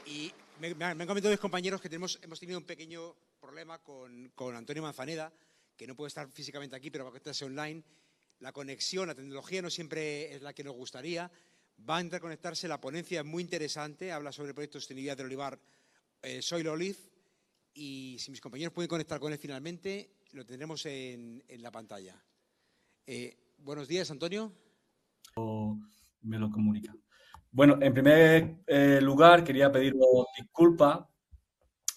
Y me han comentado mis compañeros que hemos tenido un pequeño problema con Antonio Manzaneda, que no puede estar físicamente aquí, pero va a conectarse online. La conexión, la tecnología no siempre es la que nos gustaría. Va a interconectarse, la ponencia es muy interesante, habla sobre el proyecto de sostenibilidad del olivar Soil Olive, y si mis compañeros pueden conectar con él finalmente, lo tendremos en la pantalla. Buenos días, Antonio. Me lo comunica. Bueno, en primer lugar quería pediros disculpas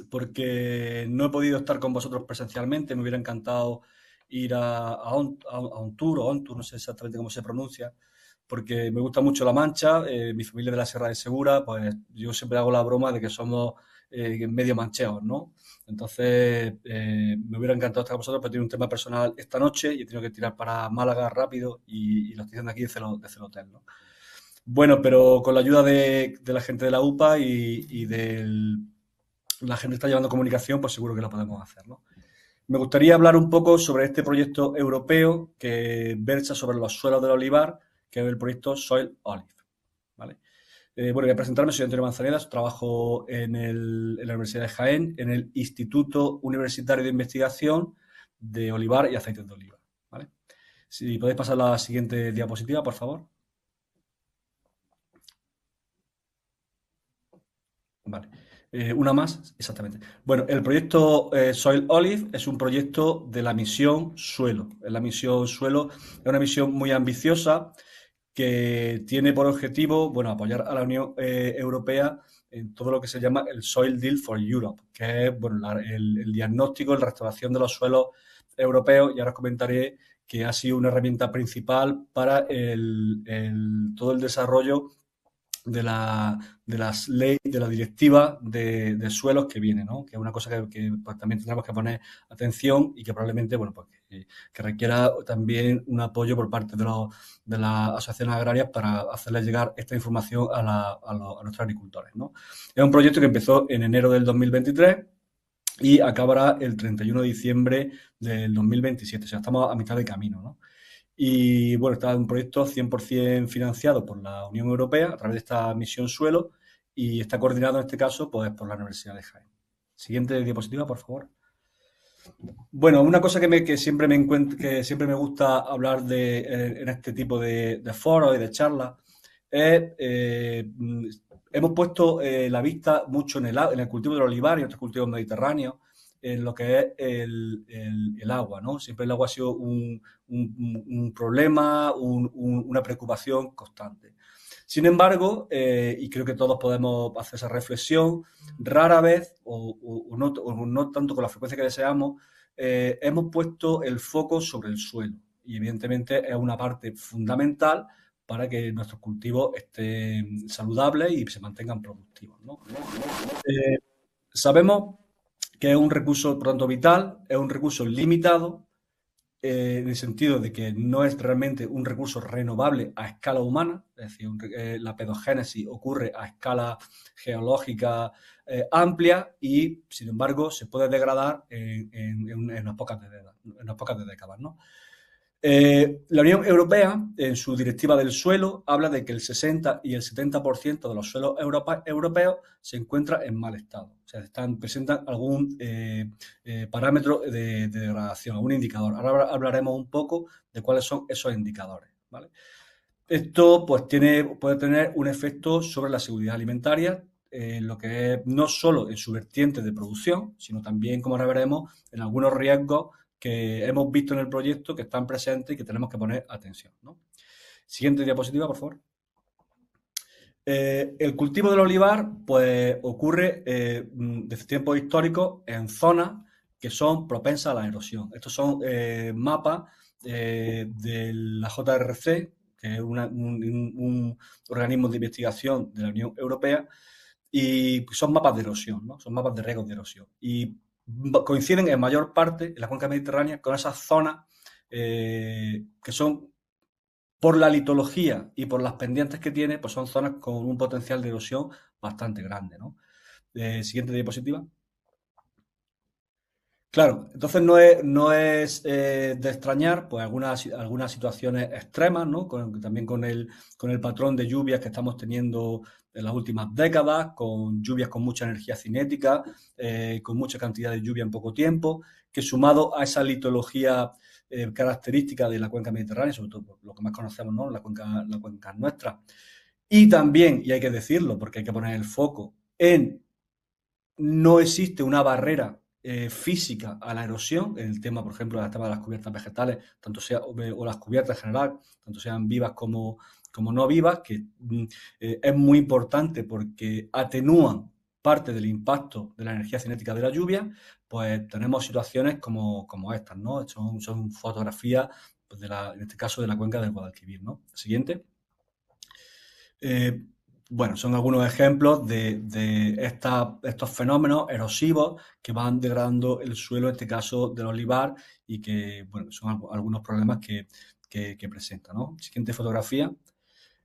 porque no he podido estar con vosotros presencialmente. Me hubiera encantado ir a un tour o on tour, no sé exactamente cómo se pronuncia, porque me gusta mucho La Mancha, mi familia es de la Sierra de Segura, pues yo siempre hago la broma de que somos medio mancheos, ¿no? Entonces, me hubiera encantado estar con vosotros, pero tengo un tema personal esta noche y he tenido que tirar para Málaga rápido y lo estoy haciendo aquí desde el hotel, ¿no? Bueno, pero con la ayuda de la gente de la UPA y de la gente que está llevando comunicación, pues seguro que lo podemos hacer, ¿no? Me gustaría hablar un poco sobre este proyecto europeo que versa sobre los suelos del olivar, que es el proyecto Soil Olive, ¿vale? Bueno, voy a presentarme, soy Antonio Manzaneda, trabajo en la Universidad de Jaén, en el Instituto Universitario de Investigación de Olivar y Aceites de Oliva, ¿vale? Si podéis pasar la siguiente diapositiva, por favor. Vale. Una más, exactamente. Bueno, el proyecto Soil Olive es un proyecto de la misión Suelo. La misión Suelo es una misión muy ambiciosa que tiene por objetivo, bueno, apoyar a la Unión Europea en todo lo que se llama el Soil Deal for Europe, que es, bueno, el diagnóstico, la restauración de los suelos europeos, y ahora os comentaré que ha sido una herramienta principal para todo el desarrollo de las leyes, de la directiva de suelos que viene, ¿no? Que es una cosa que pues, también tendremos que poner atención y que probablemente, bueno, pues que requiera también un apoyo por parte de las asociaciones agrarias para hacerles llegar esta información a nuestros agricultores, ¿no? Es un proyecto que empezó en enero del 2023 y acabará el 31 de diciembre del 2027. O sea, estamos a mitad de camino, ¿no? Y bueno, está un proyecto 100% financiado por la Unión Europea a través de esta misión Suelo y está coordinado en este caso pues, por la Universidad de Jaén. Siguiente diapositiva, por favor. Bueno, una cosa que siempre que siempre me gusta hablar en este tipo de foros y de charlas es hemos puesto la vista mucho en el cultivo del olivar y otros cultivos mediterráneos, en lo que es el agua, ¿no? Siempre el agua ha sido un problema, una preocupación constante. Sin embargo, y creo que todos podemos hacer esa reflexión, rara vez, o no tanto con la frecuencia que deseamos, hemos puesto el foco sobre el suelo. Y evidentemente es una parte fundamental para que nuestros cultivos estén saludables y se mantengan productivos, ¿no? Eh, Sabemos que es un recurso, por tanto, vital, es un recurso limitado, en el sentido de que no es realmente un recurso renovable a escala humana, es decir, la pedogénesis ocurre a escala geológica amplia y, sin embargo, se puede degradar en unas pocas décadas, ¿no? La Unión Europea, en su directiva del suelo, habla de que el 60 y el 70% de los suelos europeos se encuentran en mal estado. O sea, presentan algún parámetro de degradación, algún indicador. Ahora hablaremos un poco de cuáles son esos indicadores, ¿vale? Esto pues, puede tener un efecto sobre la seguridad alimentaria, lo que es no solo en su vertiente de producción, sino también, como ahora veremos, en algunos riesgos que hemos visto en el proyecto que están presentes y que tenemos que poner atención, ¿no? Siguiente diapositiva, por favor. El cultivo del olivar, pues, ocurre desde tiempos históricos en zonas que son propensas a la erosión. Estos son mapas de la JRC, que es un organismo de investigación de la Unión Europea, y son mapas de erosión, ¿no? Son mapas de riesgos de erosión. Y coinciden en mayor parte en la cuenca mediterránea con esas zonas que son, por la litología y por las pendientes que tiene, pues son zonas con un potencial de erosión bastante grande, ¿no? Siguiente diapositiva. Claro, entonces no es de extrañar pues algunas situaciones extremas, ¿no? También con el patrón de lluvias que estamos teniendo en las últimas décadas, con lluvias con mucha energía cinética, con mucha cantidad de lluvia en poco tiempo, que sumado a esa litología característica de la cuenca mediterránea, sobre todo lo que más conocemos, ¿no? La cuenca nuestra. Y también, y hay que decirlo porque hay que poner el foco en no existe una barrera física a la erosión, en el tema, por ejemplo, del tema de las cubiertas vegetales, tanto sea, o las cubiertas en general, tanto sean vivas como no vivas, que es muy importante porque atenúan parte del impacto de la energía cinética de la lluvia, pues tenemos situaciones como estas, ¿no? Son fotografías, pues, en este caso, de la cuenca del Guadalquivir, ¿no? Siguiente. Eh, bueno, son algunos ejemplos de estos fenómenos erosivos que van degradando el suelo, en este caso del olivar, y que, bueno, son algunos problemas que presenta, ¿no? Siguiente fotografía.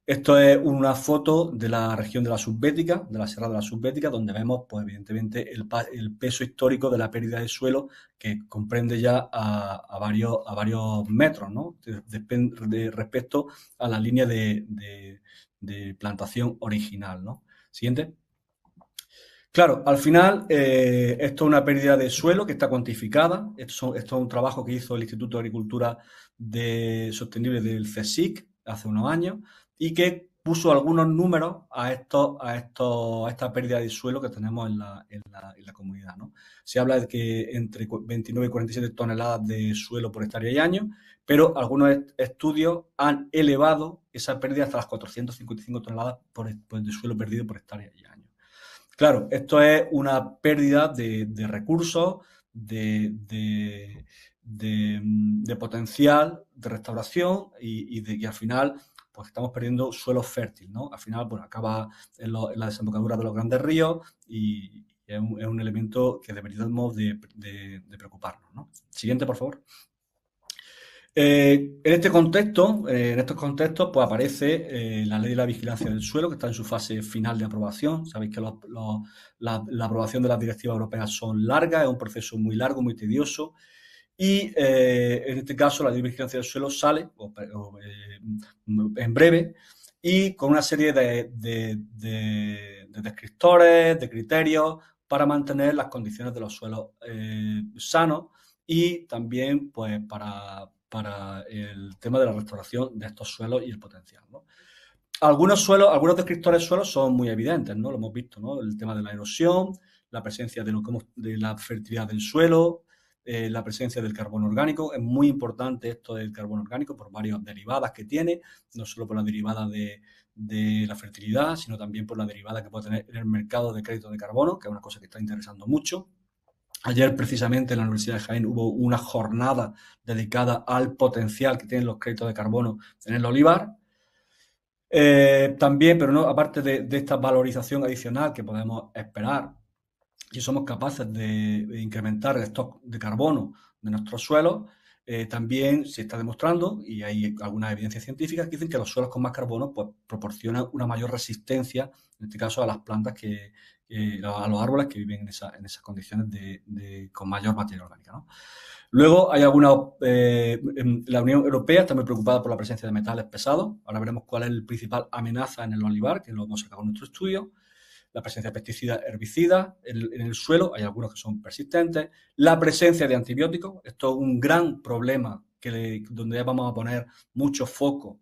Esto es una foto de la región de la Subbética, de la Sierra de la Subbética, donde vemos, pues, evidentemente, el peso histórico de la pérdida de suelo, que comprende ya a varios metros, ¿no? Respecto a la línea de plantación original, ¿no? Siguiente. Claro, al final esto es una pérdida de suelo que está cuantificada. Esto es un trabajo que hizo el Instituto de Agricultura Sostenible del CSIC hace unos años y que puso algunos números a esta pérdida de suelo que tenemos en la comunidad, ¿no? Se habla de que entre 29 y 47 toneladas de suelo por hectárea y año, pero algunos estudios han elevado esa pérdida hasta las 455 toneladas de suelo perdido por hectárea y año. Claro, esto es una pérdida de recursos, de potencial de restauración y al final pues estamos perdiendo suelo fértil, ¿no? Al final, bueno, acaba en la desembocadura de los grandes ríos y es un elemento que deberíamos de preocuparnos, ¿no? Siguiente, por favor. En estos contextos, pues aparece la Ley de la Vigilancia del Suelo, que está en su fase final de aprobación. Sabéis que la aprobación de las directivas europeas son largas, es un proceso muy largo, muy tedioso. Y en este caso, la Ley de Vigilancia del Suelo sale en breve y con una serie de descriptores, de criterios para mantener las condiciones de los suelos sanos y también pues para el tema de la restauración de estos suelos y el potencial, ¿no? Algunos descriptores de suelos son muy evidentes, ¿no? Lo hemos visto, ¿no? El tema de la erosión, la presencia de la fertilidad del suelo, la presencia del carbono orgánico. Es muy importante esto del carbono orgánico por varias derivadas que tiene, no solo por la derivada de la fertilidad, sino también por la derivada que puede tener en el mercado de crédito de carbono, que es una cosa que está interesando mucho. Ayer, precisamente, en la Universidad de Jaén hubo una jornada dedicada al potencial que tienen los créditos de carbono en el olivar. También, pero no, aparte de esta valorización adicional que podemos esperar, si somos capaces de incrementar el stock de carbono de nuestros suelos, también se está demostrando, y hay algunas evidencias científicas que dicen que los suelos con más carbono pues, proporcionan una mayor resistencia, en este caso a las plantas a los árboles que viven en esas condiciones con mayor materia orgánica, ¿no? Luego hay la Unión Europea está muy preocupada por la presencia de metales pesados. Ahora veremos cuál es la principal amenaza en el olivar, que lo hemos sacado en nuestro estudio. La presencia de pesticidas, herbicidas en el suelo, hay algunos que son persistentes. La presencia de antibióticos, esto es un gran problema donde vamos a poner mucho foco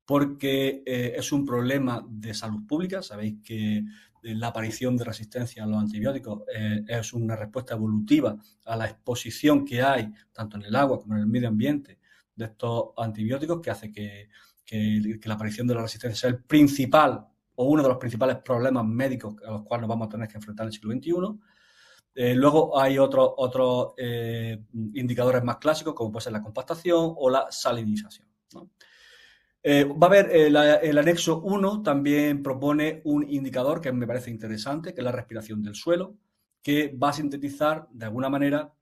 porque es un problema de salud pública. Sabéis que la aparición de resistencia a los antibióticos es una respuesta evolutiva a la exposición que hay tanto en el agua como en el medio ambiente de estos antibióticos, que hace que la aparición de la resistencia sea el principal o uno de los principales problemas médicos a los cuales nos vamos a tener que enfrentar en el siglo XXI. Luego hay otros indicadores más clásicos, como puede ser la compactación o la salinización, ¿no? Va a haber el anexo 1 también propone un indicador que me parece interesante, que es la respiración del suelo, que va a sintetizar de alguna manera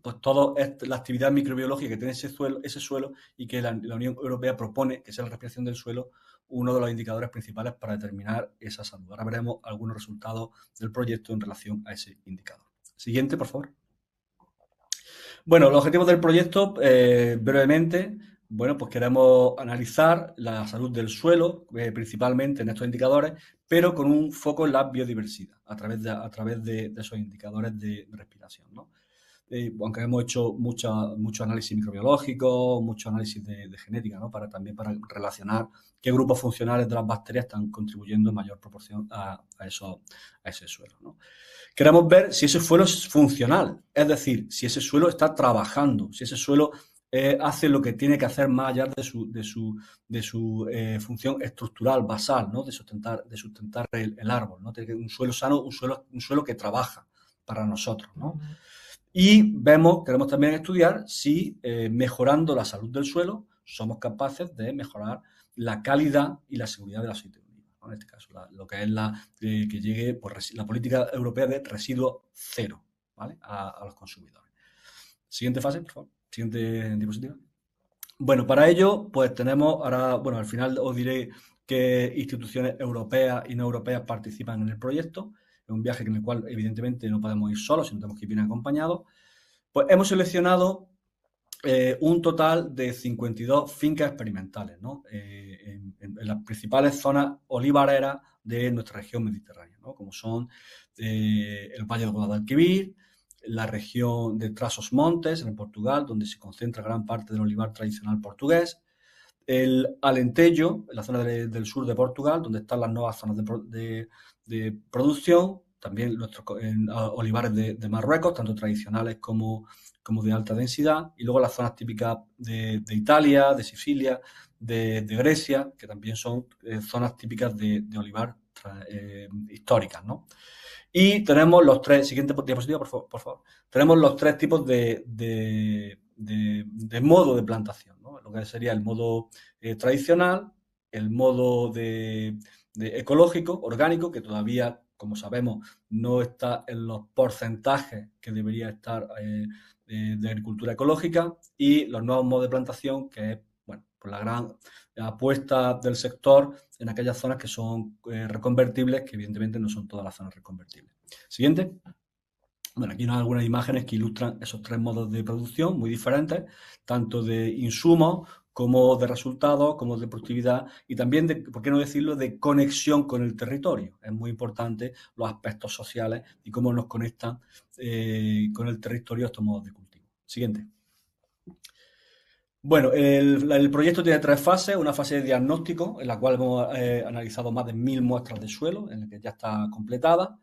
pues toda la actividad microbiológica que tiene ese suelo y que la Unión Europea propone que sea la respiración del suelo uno de los indicadores principales para determinar esa salud. Ahora veremos algunos resultados del proyecto en relación a ese indicador. Siguiente, por favor. Bueno, los objetivos del proyecto, brevemente, bueno, pues queremos analizar la salud del suelo, principalmente en estos indicadores, pero con un foco en la biodiversidad, a través de esos indicadores de respiración, ¿no? Aunque hemos hecho mucho análisis microbiológico, mucho análisis de genética, ¿no? También para relacionar qué grupos funcionales de las bacterias están contribuyendo en mayor proporción a ese suelo, ¿no? Queremos ver si ese suelo es funcional, es decir, si ese suelo está trabajando, si ese suelo hace lo que tiene que hacer más allá de su función estructural, basal, ¿no? De sustentar el árbol, ¿no? Tiene que un suelo sano, un suelo que trabaja para nosotros, ¿no? Y queremos también estudiar si mejorando la salud del suelo somos capaces de mejorar la calidad y la seguridad del aceite de oliva, ¿no? En este caso, lo que es que llegue por la política europea de residuo cero, ¿vale? A los consumidores. Siguiente fase, por favor. Siguiente diapositiva. Bueno, para ello, pues tenemos ahora, bueno, al final os diré qué instituciones europeas y no europeas participan en el proyecto. Es un viaje en el cual, evidentemente, no podemos ir solos, sino tenemos que ir bien acompañados. Pues hemos seleccionado un total de 52 fincas experimentales, ¿no? En las principales zonas olivareras de nuestra región mediterránea, ¿no? Como son el Valle del Guadalquivir, la región de Trás-os-Montes, en Portugal, donde se concentra gran parte del olivar tradicional portugués, el Alentejo, en la zona del sur de Portugal, donde están las nuevas zonas de producción, también nuestros olivares de Marruecos, tanto tradicionales como de alta densidad, y luego las zonas típicas de Italia, de Sicilia, de Grecia, que también son zonas típicas de olivar históricas, ¿no? Y tenemos los tres, siguiente diapositiva, por favor. Tenemos los tres tipos de modo de plantación, ¿no? Lo que sería el modo tradicional, el modo de ecológico, orgánico, que todavía, como sabemos, no está en los porcentajes que debería estar de agricultura ecológica, y los nuevos modos de plantación, que es, bueno, pues la gran apuesta del sector en aquellas zonas que son reconvertibles, que evidentemente no son todas las zonas reconvertibles. Siguiente. Bueno, aquí hay algunas imágenes que ilustran esos tres modos de producción muy diferentes, tanto de insumos como de resultados, como de productividad, y también, por qué no decirlo, de conexión con el territorio. Es muy importante los aspectos sociales y cómo nos conectan con el territorio estos modos de cultivo. Siguiente. Bueno, el proyecto tiene tres fases. Una fase de diagnóstico, en la cual hemos analizado más de 1000 muestras de suelo, en la que ya está completada.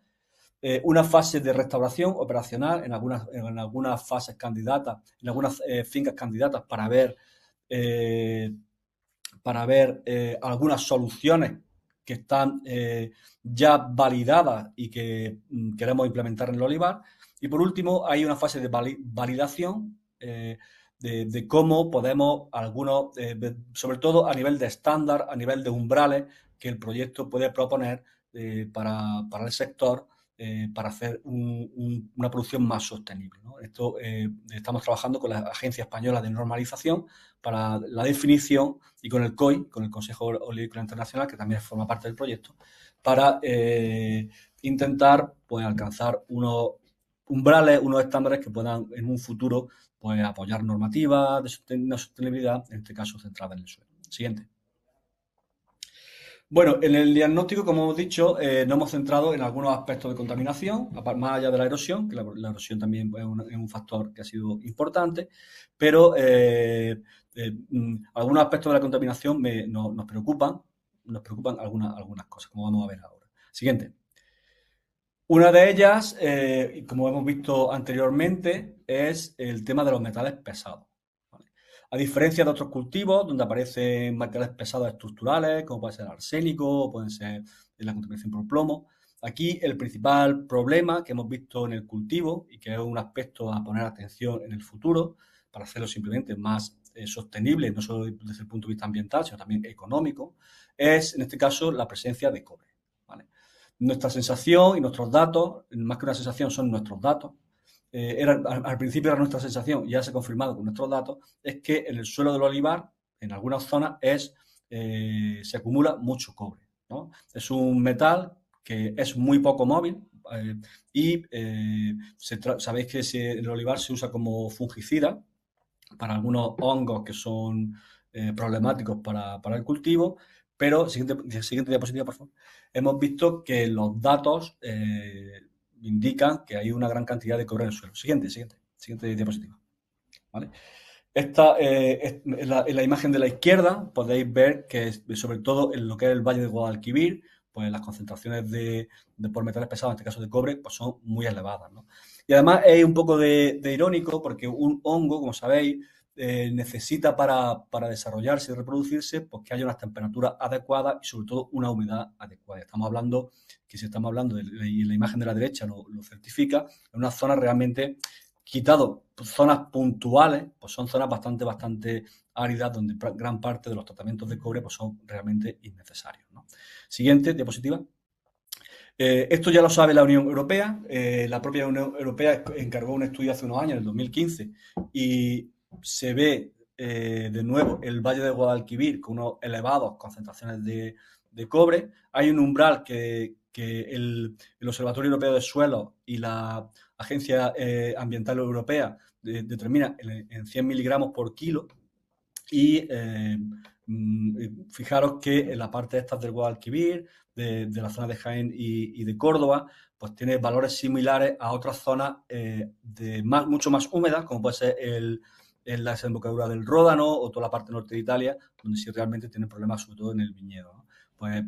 Una fase de restauración operacional en algunas fases candidatas, en algunas fincas candidatas para ver algunas soluciones que están ya validadas y que queremos implementar en el olivar. Y por último, hay una fase de validación de cómo podemos sobre todo a nivel de estándar, a nivel de umbrales, que el proyecto puede proponer para el sector, para hacer una producción más sostenible, ¿no? Esto estamos trabajando con la Agencia Española de Normalización para la definición, y con el COI, con el Consejo Oleícola Internacional, que también forma parte del proyecto, para intentar, pues, alcanzar unos umbrales, unos estándares que puedan en un futuro, pues, apoyar normativas de sostenibilidad, en este caso centrada en el suelo. Siguiente. Bueno, en el diagnóstico, como hemos dicho, nos hemos centrado en algunos aspectos de contaminación, más allá de la erosión, que la erosión también es un factor que ha sido importante, pero algunos aspectos de la contaminación nos preocupan algunas cosas, como vamos a ver ahora. Siguiente. Una de ellas, como hemos visto anteriormente, es el tema de los metales pesados. A diferencia de otros cultivos, donde aparecen metales pesados estructurales, como puede ser el arsénico, o pueden ser la contaminación por plomo, aquí el principal problema que hemos visto en el cultivo, y que es un aspecto a poner atención en el futuro, para hacerlo simplemente más sostenible, no solo desde el punto de vista ambiental, sino también económico, es, en este caso, la presencia de cobre, ¿vale? Nuestra sensación y nuestros datos, más que una sensación, son nuestros datos. Al principio era nuestra sensación, y ya se ha confirmado con nuestros datos, es que en el suelo del olivar, en algunas zonas, se acumula mucho cobre, ¿no? Es un metal que es muy poco móvil, Sabéis que el olivar se usa como fungicida para algunos hongos que son problemáticos para el cultivo, pero, siguiente diapositiva, por favor, hemos visto que los datos indican que hay una gran cantidad de cobre en el suelo. Siguiente diapositiva. ¿Vale? En la imagen de la izquierda podéis ver que, sobre todo en lo que es el Valle de Guadalquivir, pues las concentraciones por metales pesados, en este caso de cobre, pues son muy elevadas, ¿no? Y además es un poco de irónico porque un hongo, como sabéis, necesita para desarrollarse y reproducirse, pues que haya unas temperaturas adecuadas y sobre todo una humedad adecuada. Estamos hablando, y la imagen de la derecha lo certifica, en una zona realmente quitado zonas puntuales, pues son zonas bastante áridas donde gran parte de los tratamientos de cobre pues son realmente innecesarios, ¿no? Siguiente diapositiva. Esto ya lo sabe la Unión Europea. La propia Unión Europea encargó un estudio hace unos años, en el 2015, y se ve de nuevo el Valle de Guadalquivir con unas elevadas concentraciones de cobre. Hay un umbral que el Observatorio Europeo de Suelos y la Agencia Ambiental Europea determina en 100 miligramos por kilo. Y fijaros que en la parte esta del Guadalquivir, de la zona de Jaén y de Córdoba, pues tiene valores similares a otras zonas mucho más húmedas, como puede ser en la desembocadura del Ródano o toda la parte norte de Italia, donde sí realmente tienen problemas, sobre todo en el viñedo, ¿no? Pues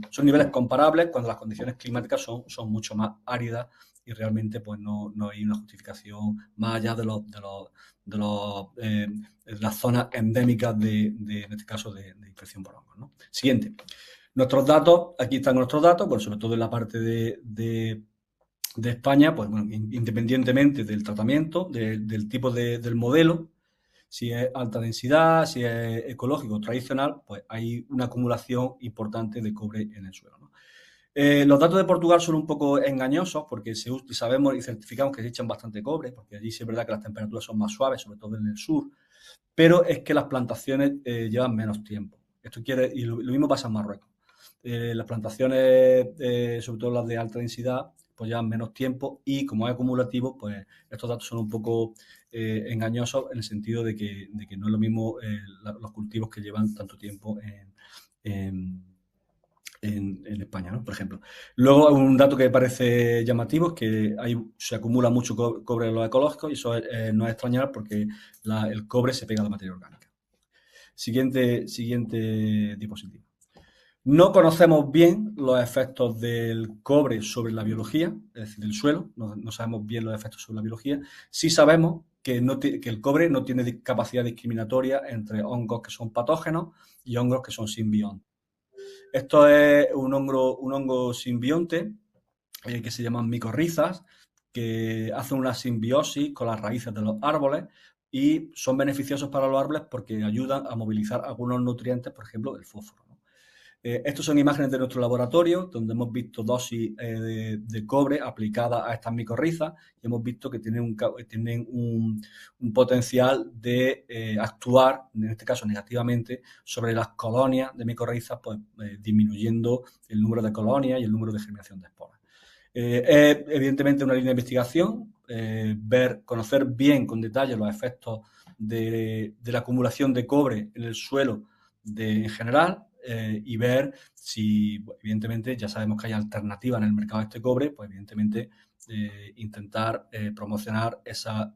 son niveles comparables cuando las condiciones climáticas son mucho más áridas y realmente pues no hay una justificación más allá de las zonas endémicas en este caso de infección por hongos, ¿no? Siguiente. Nuestros datos, aquí están nuestros datos, pues sobre todo en la parte de España, pues bueno, independientemente del tratamiento, del tipo del modelo, si es alta densidad, si es ecológico o tradicional, pues hay una acumulación importante de cobre en el suelo, ¿no? Los datos de Portugal son un poco engañosos porque sabemos y certificamos que se echan bastante cobre, porque allí sí es verdad que las temperaturas son más suaves, sobre todo en el sur, pero es que las plantaciones llevan menos tiempo. Y lo mismo pasa en Marruecos. Las plantaciones, sobre todo las de alta densidad, pues llevan menos tiempo y como es acumulativo, pues estos datos son un poco engañosos en el sentido de que no es lo mismo los cultivos que llevan tanto tiempo en España, ¿no? Por ejemplo. Luego, un dato que me parece llamativo es que se acumula mucho cobre en los ecológicos y eso no es extrañar porque el cobre se pega a la materia orgánica. Siguiente diapositiva. No conocemos bien los efectos del cobre sobre la biología, es decir, del suelo, no sabemos bien los efectos sobre la biología. Sí sabemos que el cobre no tiene capacidad discriminatoria entre hongos que son patógenos y hongos que son simbiontes. Esto es un hongo simbionte que se llaman micorrizas, que hacen una simbiosis con las raíces de los árboles y son beneficiosos para los árboles porque ayudan a movilizar algunos nutrientes, por ejemplo, el fósforo, ¿no? Estas son imágenes de nuestro laboratorio, donde hemos visto dosis de cobre aplicadas a estas micorrizas y hemos visto que tienen un potencial de actuar, en este caso negativamente, sobre las colonias de micorrizas, pues disminuyendo el número de colonias y el número de germinación de esporas. Es evidentemente una línea de investigación, conocer bien con detalle los efectos de la acumulación de cobre en el suelo en general, y ver si, evidentemente, ya sabemos que hay alternativas en el mercado de este cobre, pues evidentemente intentar promocionar esa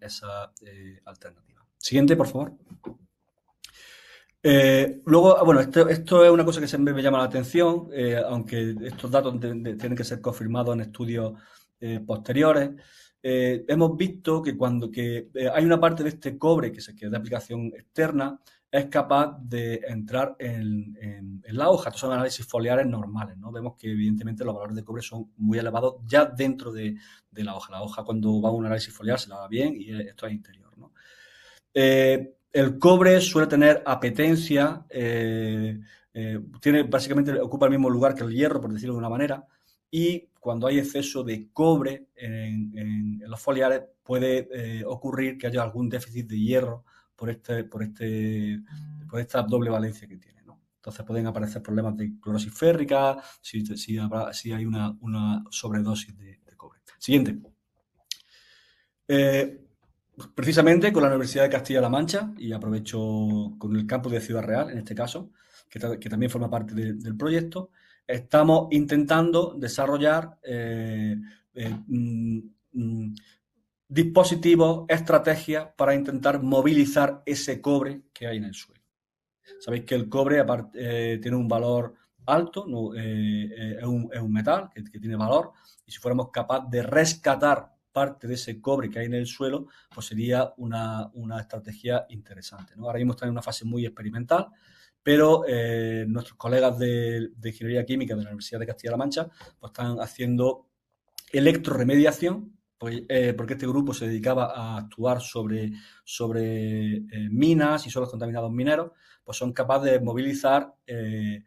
alternativa. Siguiente, por favor. Luego, bueno, esto es una cosa que siempre me llama la atención, aunque estos datos tienen que ser confirmados en estudios posteriores. Hemos visto que cuando hay una parte de este cobre que es de aplicación externa, es capaz de entrar en la hoja. Estos son análisis foliares normales, ¿no? Vemos que evidentemente los valores de cobre son muy elevados ya dentro de la hoja. La hoja cuando va a un análisis foliar se la va bien y esto es interior, ¿no? El cobre suele tener apetencia, básicamente ocupa el mismo lugar que el hierro, por decirlo de una manera, y cuando hay exceso de cobre en los foliares puede ocurrir que haya algún déficit de hierro por esta doble valencia que tiene, ¿no? Entonces pueden aparecer problemas de clorosis férrica si hay una sobredosis de cobre. Siguiente. Precisamente con la Universidad de Castilla-La Mancha, y aprovecho con el campus de Ciudad Real, en este caso, que también forma parte del proyecto, estamos intentando desarrollar dispositivos, estrategias para intentar movilizar ese cobre que hay en el suelo. Sabéis que el cobre tiene un valor alto, ¿no? Es un metal que tiene valor, y si fuéramos capaces de rescatar parte de ese cobre que hay en el suelo, pues sería una estrategia interesante, ¿no? Ahora mismo está en una fase muy experimental, pero nuestros colegas de Ingeniería Química de la Universidad de Castilla-La Mancha pues están haciendo electroremediación, porque este grupo se dedicaba a actuar sobre minas y suelos contaminados mineros, pues son capaces de movilizar el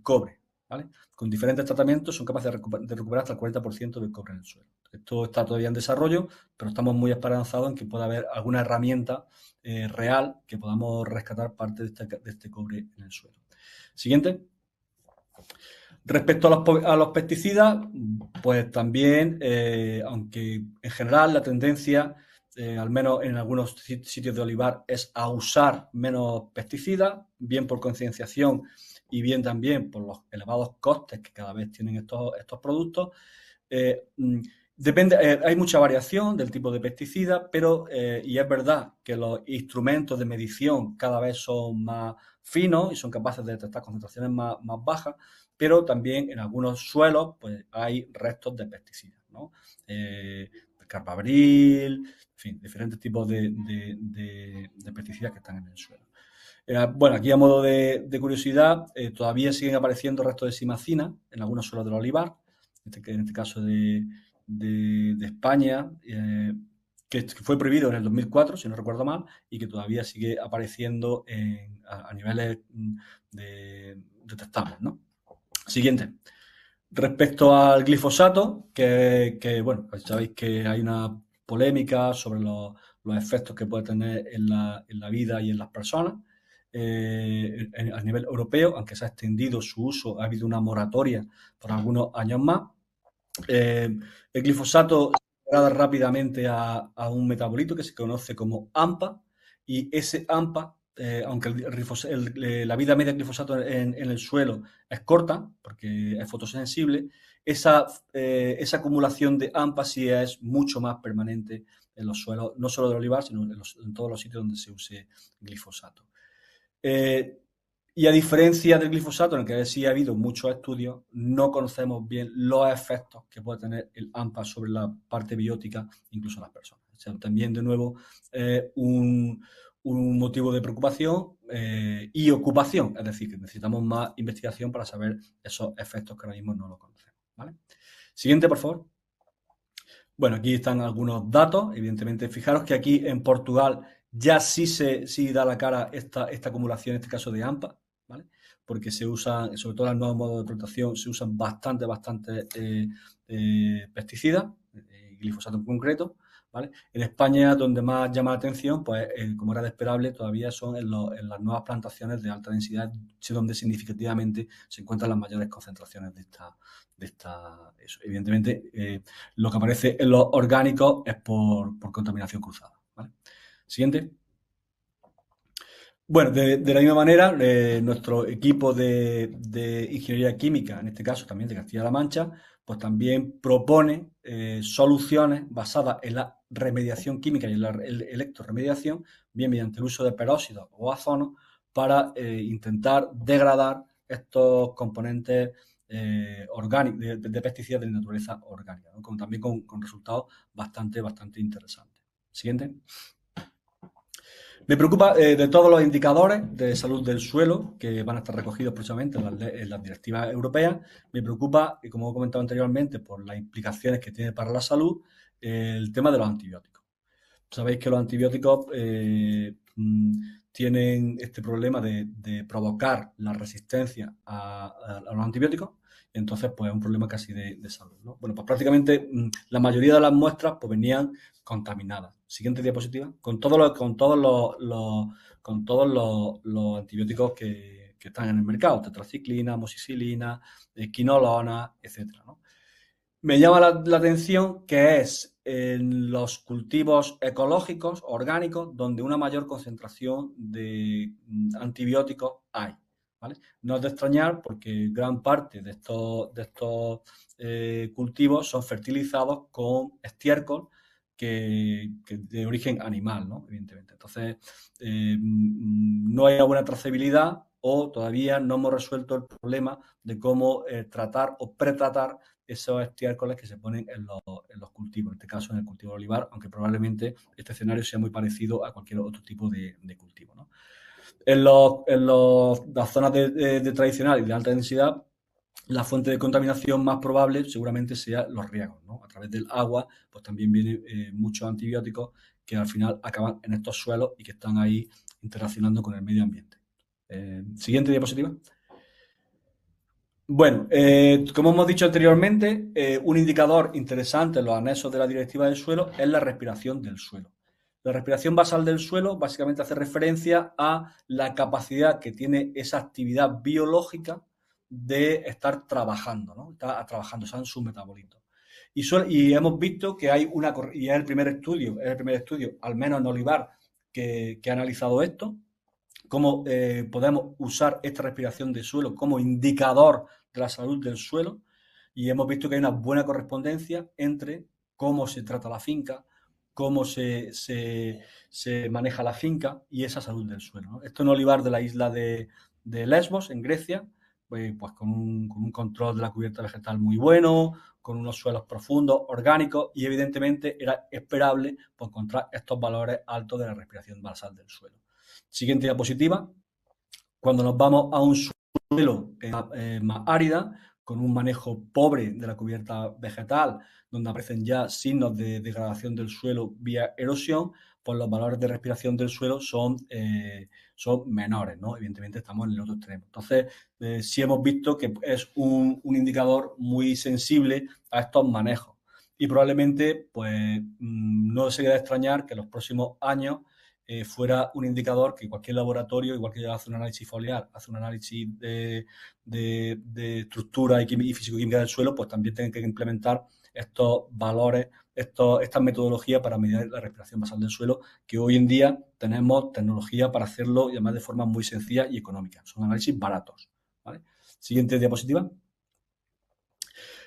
cobre, ¿vale? Con diferentes tratamientos son capaces de recuperar hasta el 40% del cobre en el suelo. Esto está todavía en desarrollo, pero estamos muy esperanzados en que pueda haber alguna herramienta real que podamos rescatar parte de este cobre en el suelo. Siguiente. Respecto a los pesticidas, pues también, aunque en general la tendencia, al menos en algunos sitios de olivar, es a usar menos pesticidas, bien por concienciación y bien también por los elevados costes que cada vez tienen estos productos. Depende, hay mucha variación del tipo de pesticida, pero, y es verdad que los instrumentos de medición cada vez son más finos y son capaces de detectar concentraciones más bajas, pero también en algunos suelos pues hay restos de pesticidas, ¿no? Carbabril, en fin, diferentes tipos de pesticidas que están en el suelo. Bueno, aquí a modo de curiosidad, todavía siguen apareciendo restos de simacina en algunos suelos del olivar, en este caso de España, que fue prohibido en el 2004, si no recuerdo mal, y que todavía sigue apareciendo a niveles detectables, ¿no? Siguiente. Respecto al glifosato, bueno, pues sabéis que hay una polémica sobre los efectos que puede tener en la vida y en las personas. A nivel europeo, aunque se ha extendido su uso, ha habido una moratoria por algunos años más. El glifosato se degrada rápidamente a un metabolito que se conoce como AMPA, y ese AMPA, aunque la vida media del glifosato en el suelo es corta, porque es fotosensible, esa acumulación de AMPA sí es mucho más permanente en los suelos, no solo del olivar, sino en todos los sitios donde se use glifosato. Y a diferencia del glifosato, en el que sí ha habido muchos estudios, no conocemos bien los efectos que puede tener el AMPA sobre la parte biótica, incluso en las personas. O sea, también, de nuevo, un motivo de preocupación y ocupación. Es decir, que necesitamos más investigación para saber esos efectos que ahora mismo no lo conocemos, ¿vale? Siguiente, por favor. Bueno, aquí están algunos datos. Evidentemente, fijaros que aquí en Portugal ya sí da la cara esta acumulación, en este caso de AMPA, ¿vale? Porque se usan, sobre todo en los nuevos modos de explotación, se usan bastante pesticidas, glifosato en concreto, ¿vale? En España, donde más llama la atención, pues como era de esperable, todavía son en las nuevas plantaciones de alta densidad, donde significativamente se encuentran las mayores concentraciones de eso. Evidentemente, lo que aparece en los orgánicos es por contaminación cruzada, ¿vale? Siguiente. Bueno, de la misma manera, nuestro equipo de ingeniería química, en este caso también de Castilla-La Mancha, pues también propone soluciones basadas en la remediación química y en la electroremediación, bien mediante el uso de peróxidos o ozono, para intentar degradar estos componentes orgánicos de pesticidas de naturaleza orgánica, ¿no? También con resultados bastante interesantes. Siguiente. Me preocupa de todos los indicadores de salud del suelo que van a estar recogidos próximamente en las directivas europeas. Me preocupa, y como he comentado anteriormente, por las implicaciones que tiene para la salud el tema de los antibióticos. Sabéis que los antibióticos tienen este problema de provocar la resistencia a los antibióticos, y entonces pues es un problema casi de salud, ¿no? Bueno, pues prácticamente la mayoría de las muestras pues venían contaminadas. Siguiente diapositiva. Con todos los antibióticos que están en el mercado: tetraciclina, amoxicilina, quinolona, etcétera, ¿no? Me llama la atención que es en los cultivos ecológicos, orgánicos, donde una mayor concentración de antibióticos hay, ¿vale? No es de extrañar porque gran parte de estos cultivos son fertilizados con estiércol que de origen animal, ¿no? Evidentemente. Entonces, no hay una buena trazabilidad o todavía no hemos resuelto el problema de cómo tratar o pretratar esos estiércoles que se ponen en los cultivos, en este caso en el cultivo de olivar, aunque probablemente este escenario sea muy parecido a cualquier otro tipo de cultivo, ¿no? Las zonas de tradicional y de alta densidad, la fuente de contaminación más probable seguramente sea los riegos, ¿no? A través del agua, pues también vienen muchos antibióticos que al final acaban en estos suelos y que están ahí interaccionando con el medio ambiente. Siguiente diapositiva. Bueno, como hemos dicho anteriormente, un indicador interesante en los anexos de la Directiva del Suelo es la respiración del suelo. La respiración basal del suelo básicamente hace referencia a la capacidad que tiene esa actividad biológica de estar trabajando, ¿no? Está trabajando, o sea, en sus metabolitos. Y hemos visto que hay y es el primer estudio, al menos en olivar, que ha analizado esto, cómo podemos usar esta respiración de suelo como indicador de la salud del suelo, y hemos visto que hay una buena correspondencia entre cómo se trata la finca, cómo se maneja la finca y esa salud del suelo, ¿no? Esto en olivar de la isla de Lesbos, en Grecia, pues con un control de la cubierta vegetal muy bueno, con unos suelos profundos, orgánicos, y evidentemente era esperable pues, encontrar estos valores altos de la respiración basal del suelo. Siguiente diapositiva. Cuando nos vamos a un suelo más árida, con un manejo pobre de la cubierta vegetal, donde aparecen ya signos de degradación del suelo vía erosión, pues los valores de respiración del suelo son menores, ¿no? Evidentemente estamos en el otro extremo. Entonces, sí hemos visto que es un indicador muy sensible a estos manejos. Y probablemente, pues, no sería de extrañar que en los próximos años fuera un indicador que cualquier laboratorio, igual que hace un análisis foliar, hace un análisis de estructura y físico-química del suelo, pues también tienen que implementar estos valores, estas metodologías para medir la respiración basal del suelo, que hoy en día tenemos tecnología para hacerlo y además de forma muy sencilla y económica. Son análisis baratos, ¿vale? Siguiente diapositiva.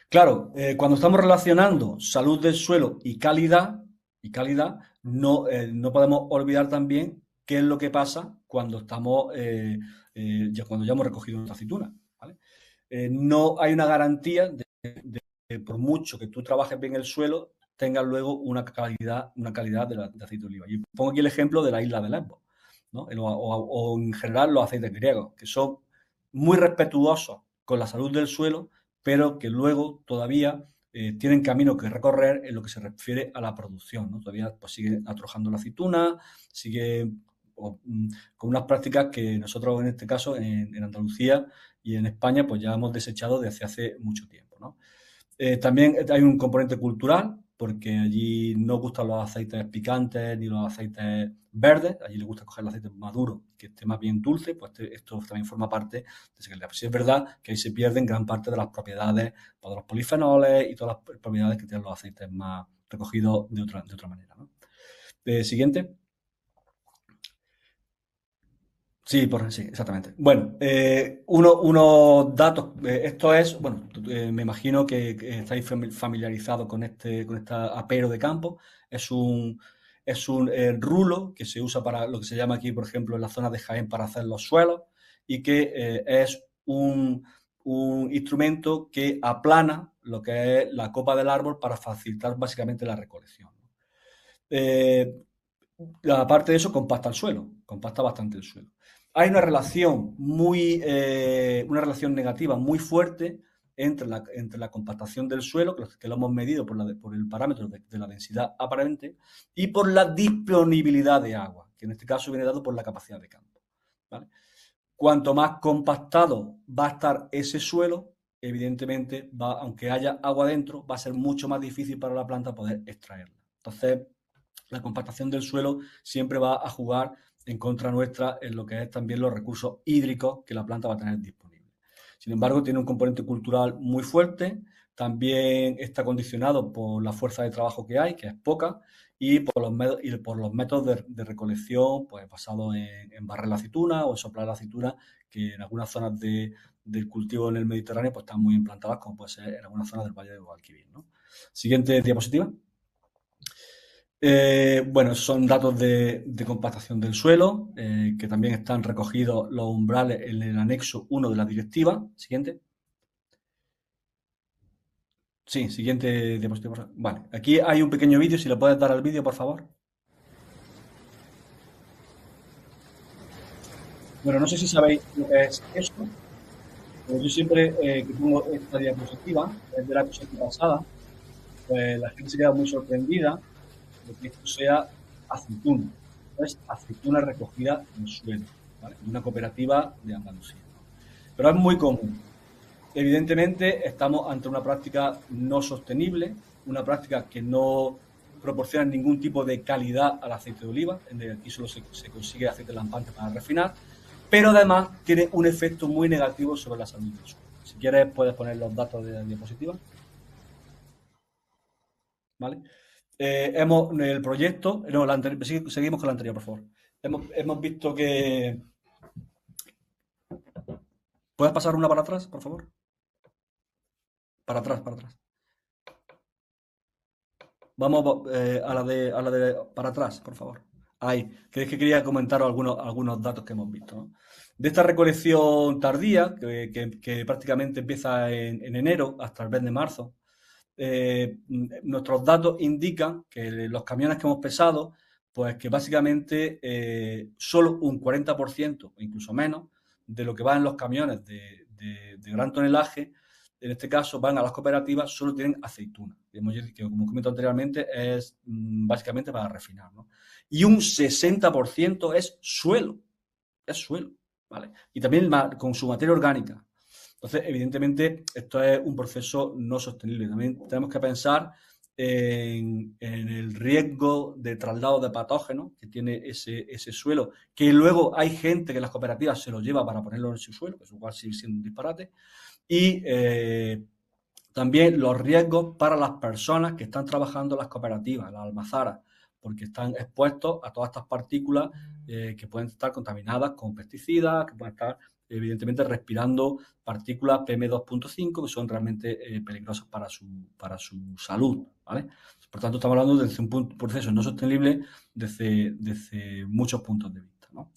Claro, cuando estamos relacionando salud del suelo y calidad, no podemos olvidar también qué es lo que pasa cuando cuando ya hemos recogido nuestra aceituna, ¿vale? No hay una garantía de que por mucho que tú trabajes bien el suelo, tengas luego una calidad de aceite de oliva. Y pongo aquí el ejemplo de la isla de Lesbos, ¿no? O en general los aceites griegos, que son muy respetuosos con la salud del suelo, pero que luego todavía tienen camino que recorrer en lo que se refiere a la producción, ¿no? Todavía pues, sigue atrojando la aceituna, sigue con unas prácticas que nosotros en este caso en Andalucía y en España pues ya hemos desechado desde hace mucho tiempo, ¿no? También hay un componente cultural, porque allí no gustan los aceites picantes ni los aceites verdes, allí les gusta coger el aceite maduro, que esté más bien dulce, pues esto también forma parte de ese calidad. Pues sí es verdad que ahí se pierden gran parte de las propiedades, pues, de los polifenoles y todas las propiedades que tienen los aceites más recogidos de otra manera, ¿no? Siguiente. Sí, sí, exactamente. Bueno, unos datos, esto es, bueno, me imagino que estáis familiarizados con este apero de campo. Es un rulo que se usa para lo que se llama aquí, por ejemplo, en la zona de Jaén para hacer los suelos y que es un instrumento que aplana lo que es la copa del árbol para facilitar básicamente la recolección. Aparte de eso, compacta el suelo, compacta bastante el suelo. Hay una relación una relación negativa muy fuerte entre la compactación del suelo, que lo hemos medido por el parámetro de la densidad aparente, y por la disponibilidad de agua, que en este caso viene dado por la capacidad de campo, ¿vale? Cuanto más compactado va a estar ese suelo, evidentemente, aunque haya agua dentro, va a ser mucho más difícil para la planta poder extraerla. Entonces, la compactación del suelo siempre va a jugar en contra nuestra en lo que es también los recursos hídricos que la planta va a tener disponibles. Sin embargo, tiene un componente cultural muy fuerte, también está condicionado por la fuerza de trabajo que hay, que es poca, y por los métodos de recolección, pues basados en barrer la aceituna o en soplar la aceituna, que en algunas zonas del cultivo en el Mediterráneo pues están muy implantadas, como puede ser en algunas zonas del Valle del Guadalquivir, ¿no? Siguiente diapositiva. Bueno, son datos de compactación del suelo, que también están recogidos los umbrales en el anexo 1 de la directiva. Siguiente. Sí, siguiente diapositiva, por favor. Vale, aquí hay un pequeño vídeo, si le puedes dar al vídeo, por favor. Bueno, no sé si sabéis lo que es esto, pero yo siempre que pongo esta diapositiva, es de la diapositiva pasada, pues la gente se queda muy sorprendida de que esto sea aceituna. Es aceituna recogida en el suelo, ¿vale? En una cooperativa de Andalucía, ¿no? Pero es muy común. Evidentemente, estamos ante una práctica no sostenible, una práctica que no proporciona ningún tipo de calidad al aceite de oliva. Aquí solo se consigue aceite lampante para refinar, pero además tiene un efecto muy negativo sobre la salud del suelo. Si quieres, puedes poner los datos de la diapositiva. ¿Vale? El proyecto, no, seguimos con la anterior, por favor. Hemos visto que... ¿Puedes pasar una para atrás, por favor? Para atrás, para atrás. Vamos a la de para atrás, por favor. Ahí, que es que quería comentar algunos datos que hemos visto, ¿no? De esta recolección tardía, que prácticamente empieza en enero hasta el mes de marzo, nuestros datos indican que los camiones que hemos pesado, pues que básicamente solo un 40%, o incluso menos, de lo que va en los camiones de gran tonelaje, en este caso van a las cooperativas, solo tienen aceituna. Que como comento anteriormente, es básicamente para refinar, ¿no? Y un 60% es suelo, ¿vale? Y también con su materia orgánica. Entonces, evidentemente, esto es un proceso no sostenible. También tenemos que pensar en el riesgo de traslado de patógenos que tiene ese suelo, que luego hay gente que en las cooperativas se lo lleva para ponerlo en su suelo, que es igual sigue siendo un disparate. Y también los riesgos para las personas que están trabajando en las cooperativas, las almazaras, porque están expuestos a todas estas partículas que pueden estar contaminadas con pesticidas, que pueden estar evidentemente respirando partículas PM2.5 que son realmente peligrosas para su salud, ¿vale? Por tanto, estamos hablando de un proceso no sostenible desde muchos puntos de vista, ¿no?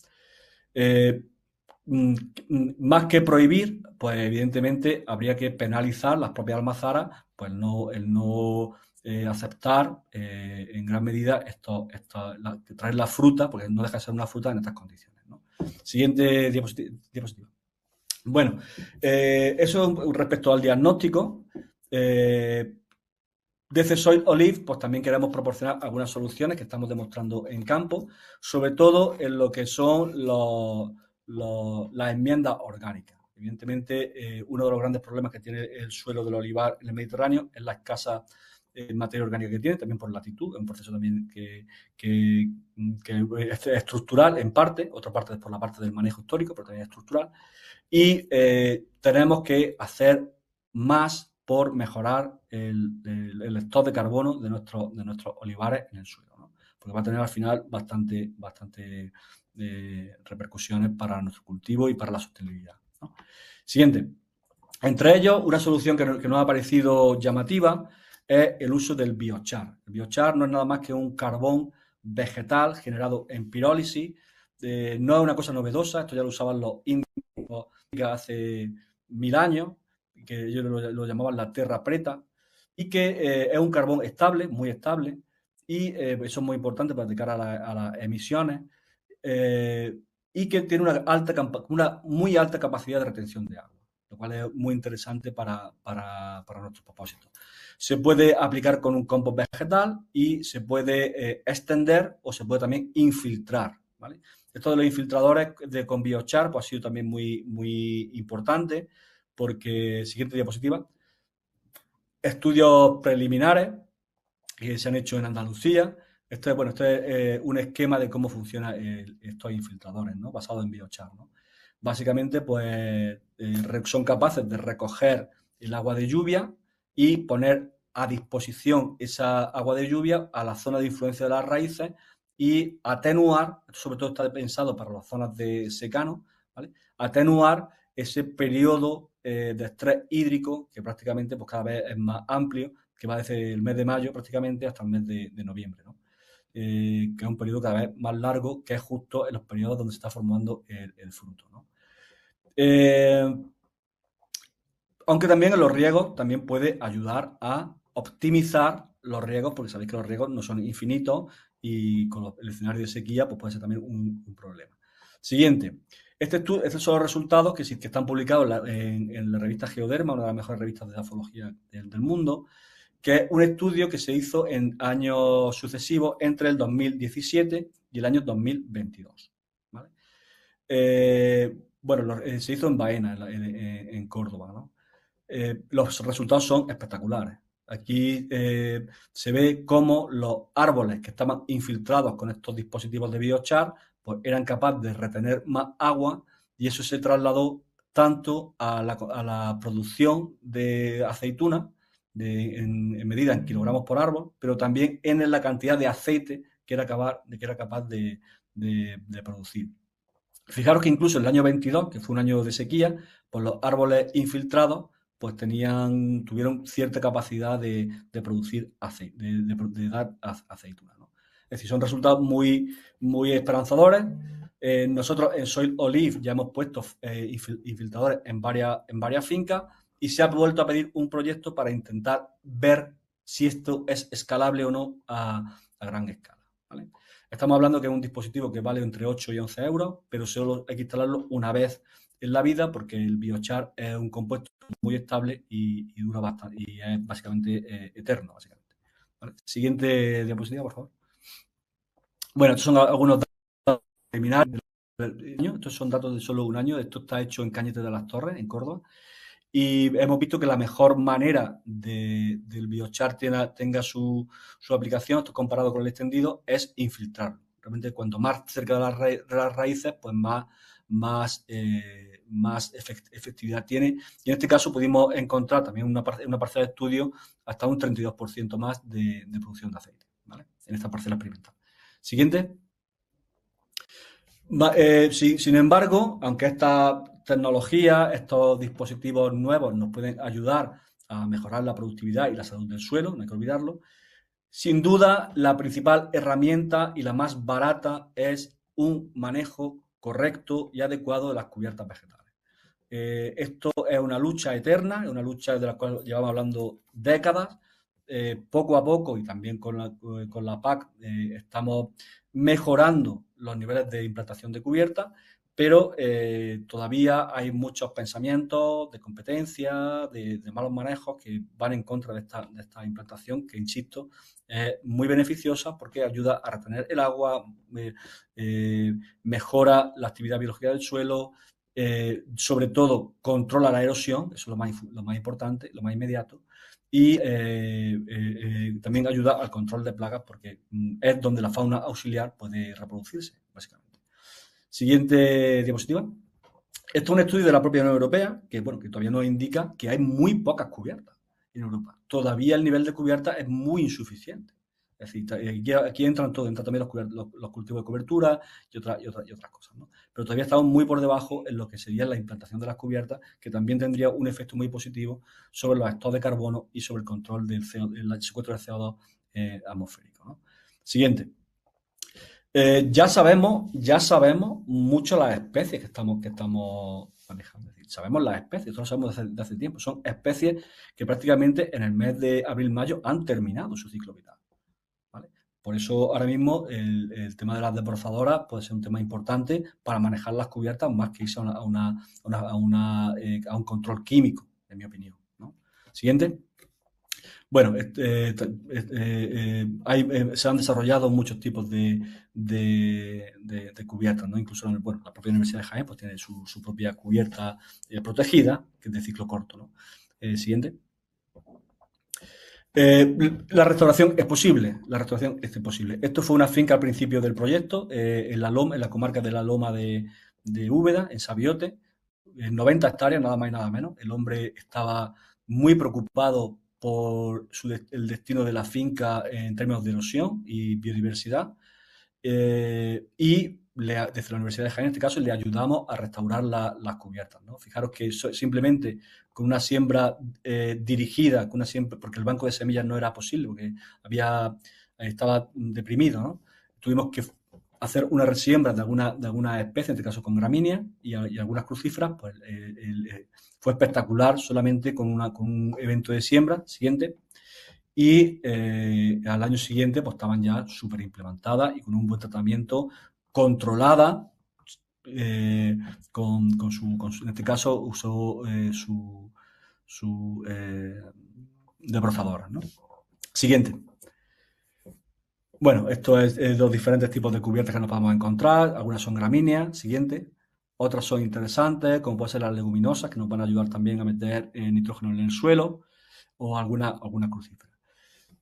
Más que prohibir, pues evidentemente habría que penalizar las propias almazaras, pues el no aceptar en gran medida traer la fruta, porque no deja de ser una fruta en estas condiciones, ¿no? Siguiente diapositiva. Bueno, eso respecto al diagnóstico. Desde Soil Olive, pues también queremos proporcionar algunas soluciones que estamos demostrando en campo, sobre todo en lo que son las enmiendas orgánicas. Evidentemente, uno de los grandes problemas que tiene el suelo del olivar en el Mediterráneo es la escasa materia orgánica que tiene, también por latitud, es un proceso también que es estructural en parte, otra parte es por la parte del manejo histórico, pero también es estructural, y tenemos que hacer más por mejorar el stock de carbono de nuestros olivares en el suelo, ¿no? Porque va a tener al final bastante repercusiones para nuestro cultivo y para la sostenibilidad, ¿no? Siguiente. Entre ellos, una solución que nos ha parecido llamativa es el uso del biochar. El biochar no es nada más que un carbón vegetal generado en pirólisis. No es una cosa novedosa, esto ya lo usaban los indios hace 1000 años, que ellos lo llamaban la terra preta, y que es un carbón estable, muy estable, y eso es muy importante para dedicar a las emisiones, y que tiene una muy alta capacidad de retención de agua, lo cual es muy interesante para nuestros propósitos. Se puede aplicar con un compost vegetal y se puede extender o se puede también infiltrar, ¿vale? Esto de los infiltradores con biochar pues ha sido también muy, muy importante porque, siguiente diapositiva, estudios preliminares que se han hecho en Andalucía. Esto es un esquema de cómo funcionan estos infiltradores, ¿no? Basados en biochar, ¿no? Básicamente, pues son capaces de recoger el agua de lluvia y poner a disposición esa agua de lluvia a la zona de influencia de las raíces y atenuar, sobre todo está pensado para las zonas de secano, ¿vale? Atenuar ese periodo de estrés hídrico que prácticamente pues, cada vez es más amplio, que va desde el mes de mayo prácticamente hasta el mes de noviembre, ¿no? Que es un periodo cada vez más largo, que es justo en los periodos donde se está formando el fruto, ¿no? Aunque también en los riegos también puede ayudar a optimizar los riegos, porque sabéis que los riegos no son infinitos y con el escenario de sequía pues puede ser también un problema. Siguiente. Estos son los resultados que están publicados en la revista Geoderma, una de las mejores revistas de edafología del mundo, que es un estudio que se hizo en años sucesivos entre el 2017 y el año 2022. ¿Vale? Se hizo en Baena, en Córdoba, ¿no? Los resultados son espectaculares. Aquí se ve cómo los árboles que estaban infiltrados con estos dispositivos de biochar pues eran capaces de retener más agua y eso se trasladó tanto a la producción de aceituna en medida en kilogramos por árbol, pero también en la cantidad de aceite que era capaz de producir. Fijaros que incluso en el año 22, que fue un año de sequía, pues los árboles infiltrados pues tuvieron cierta capacidad de producir aceite, de dar aceituna, ¿no? Es decir, son resultados muy, muy esperanzadores. Nosotros en Soil Olive ya hemos puesto infiltradores en varias fincas y se ha vuelto a pedir un proyecto para intentar ver si esto es escalable o no a gran escala, ¿vale? Estamos hablando que es un dispositivo que vale entre 8 y 11 euros, pero solo hay que instalarlo una vez en la vida porque el biochar es un compuesto muy estable y dura bastante y es básicamente eterno, básicamente. ¿Vale? Siguiente diapositiva, por favor. Bueno, estos son algunos datos preliminares del año. Estos son datos de solo un año. Esto está hecho en Cañete de las Torres, en Córdoba. Y hemos visto que la mejor manera del biochar tenga su aplicación, esto comparado con el extendido, es infiltrarlo. Realmente, cuanto más cerca de las raíces, pues más efectividad tiene. Y en este caso pudimos encontrar también una parcela de estudio hasta un 32% más de producción de aceite, ¿vale? En esta parcela experimental. Siguiente. Sin embargo, aunque esta tecnología, estos dispositivos nuevos nos pueden ayudar a mejorar la productividad y la salud del suelo, no hay que olvidarlo, sin duda la principal herramienta y la más barata es un manejo correcto y adecuado de las cubiertas vegetales. Esto es una lucha eterna, es una lucha de la cual llevamos hablando décadas. Poco a poco y también con la PAC estamos mejorando los niveles de implantación de cubierta, pero todavía hay muchos pensamientos de competencia, de malos manejos que van en contra de esta implantación que, insisto, es muy beneficiosa porque ayuda a retener el agua, mejora la actividad biológica del suelo, sobre todo controla la erosión, eso es lo más importante, lo más inmediato, y también ayuda al control de plagas porque es donde la fauna auxiliar puede reproducirse, básicamente. Siguiente diapositiva. Esto es un estudio de la propia Unión Europea que todavía nos indica que hay muy pocas cubiertas en Europa. Todavía el nivel de cubierta es muy insuficiente. Es decir, aquí entran también los cultivos de cobertura y otras cosas, ¿no? Pero todavía estamos muy por debajo en lo que sería la implantación de las cubiertas, que también tendría un efecto muy positivo sobre los stocks de carbono y sobre el control del secuestro del CO2 atmosférico, ¿no? Siguiente. Ya sabemos mucho las especies que estamos manejando. Es decir, sabemos las especies, esto lo sabemos desde hace tiempo. Son especies que prácticamente en el mes de abril-mayo han terminado su ciclo vital. ¿Vale? Por eso ahora mismo el tema de las desbrozadoras puede ser un tema importante para manejar las cubiertas más que irse a un control químico, en mi opinión, ¿no? Siguiente. Bueno, se han desarrollado muchos tipos de cubiertas, ¿no? Incluso la propia Universidad de Jaén pues, tiene su propia cubierta protegida, que es de ciclo corto, ¿no? Siguiente. La restauración es posible, Esto fue una finca al principio del proyecto, en la comarca de la Loma de Úbeda, en Sabiote, en 90 hectáreas, nada más y nada menos. El hombre estaba muy preocupado por el destino de la finca en términos de erosión y biodiversidad. Y desde la Universidad de Jaén, en este caso, le ayudamos a restaurar las cubiertas, ¿no? Fijaros que simplemente con una siembra dirigida, porque el banco de semillas no era posible, porque estaba deprimido, ¿no? Tuvimos que hacer una resiembra de alguna especie, en este caso con gramíneas y algunas crucíferas, pues fue espectacular solamente con un evento de siembra siguiente. Y al año siguiente pues estaban ya súper implementadas y con un buen tratamiento, controlada, en este caso usó su desbrozadora, ¿no? Siguiente. Bueno, esto es los diferentes tipos de cubiertas que nos podemos encontrar. Algunas son gramíneas, siguiente. Otras son interesantes, como pueden ser las leguminosas, que nos van a ayudar también a meter nitrógeno en el suelo, o alguna crucífera.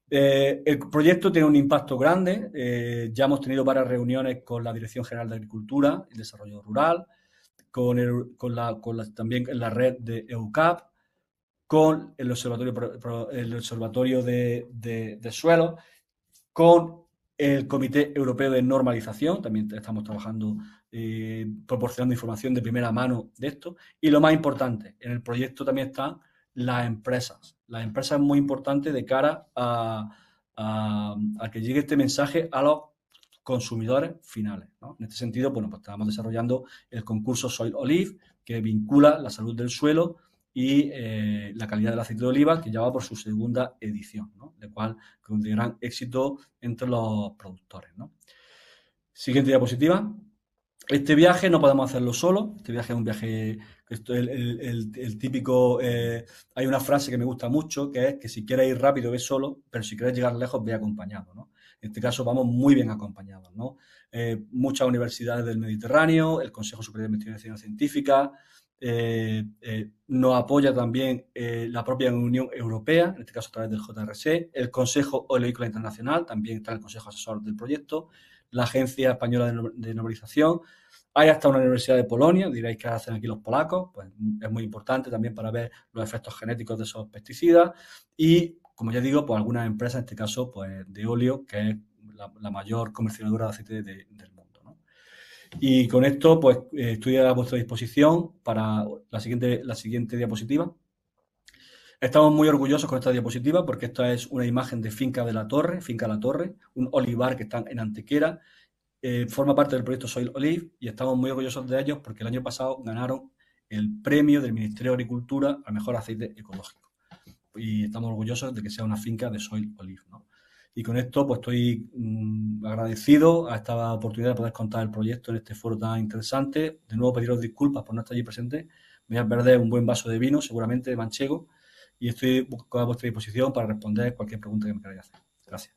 El proyecto tiene un impacto grande. Ya hemos tenido varias reuniones con la Dirección General de Agricultura y Desarrollo Rural, también en la red de EUCAP, con el Observatorio de Suelos, con el Comité Europeo de Normalización. También estamos trabajando, proporcionando información de primera mano de esto. Y lo más importante, en el proyecto también están las empresas. Las empresas es muy importante de cara a que llegue este mensaje a los consumidores finales, ¿no? En este sentido, bueno, pues estamos desarrollando el concurso Soil Olive, que vincula la salud del suelo y la calidad del aceite de oliva, que ya va por su segunda edición, ¿no? De cual con gran éxito entre los productores, ¿no? Siguiente diapositiva. Este viaje no podemos hacerlo solo. Este viaje es un viaje, el típico, hay una frase que me gusta mucho, que es que si quieres ir rápido, ve solo, pero si quieres llegar lejos, ve acompañado, ¿no? En este caso vamos muy bien acompañados, ¿no? Muchas universidades del Mediterráneo, el Consejo Superior de Investigación Científica, nos apoya también la propia Unión Europea, en este caso a través del JRC, el Consejo Oleícola Internacional, también está el Consejo Asesor del proyecto, la Agencia Española de Normalización. Hay hasta una universidad de Polonia. Diréis qué hacen aquí los polacos. Pues es muy importante también para ver los efectos genéticos de esos pesticidas. Y, como ya digo, pues algunas empresas, en este caso, pues de Olio, que es la mayor comercializadora de aceite del mundo, ¿no? Y con esto, pues estoy a vuestra disposición para la siguiente diapositiva. Estamos muy orgullosos con esta diapositiva porque esta es una imagen de Finca La Torre, un olivar que está en Antequera. Forma parte del proyecto Soil Olive y estamos muy orgullosos de ellos porque el año pasado ganaron el premio del Ministerio de Agricultura al mejor aceite ecológico. Y estamos orgullosos de que sea una finca de Soil Olive, ¿no? Y con esto pues estoy agradecido a esta oportunidad de poder contar el proyecto en este foro tan interesante. De nuevo pediros disculpas por no estar allí presente. Me voy a perder un buen vaso de vino, seguramente de manchego, y estoy a vuestra disposición para responder cualquier pregunta que me queráis hacer. Gracias.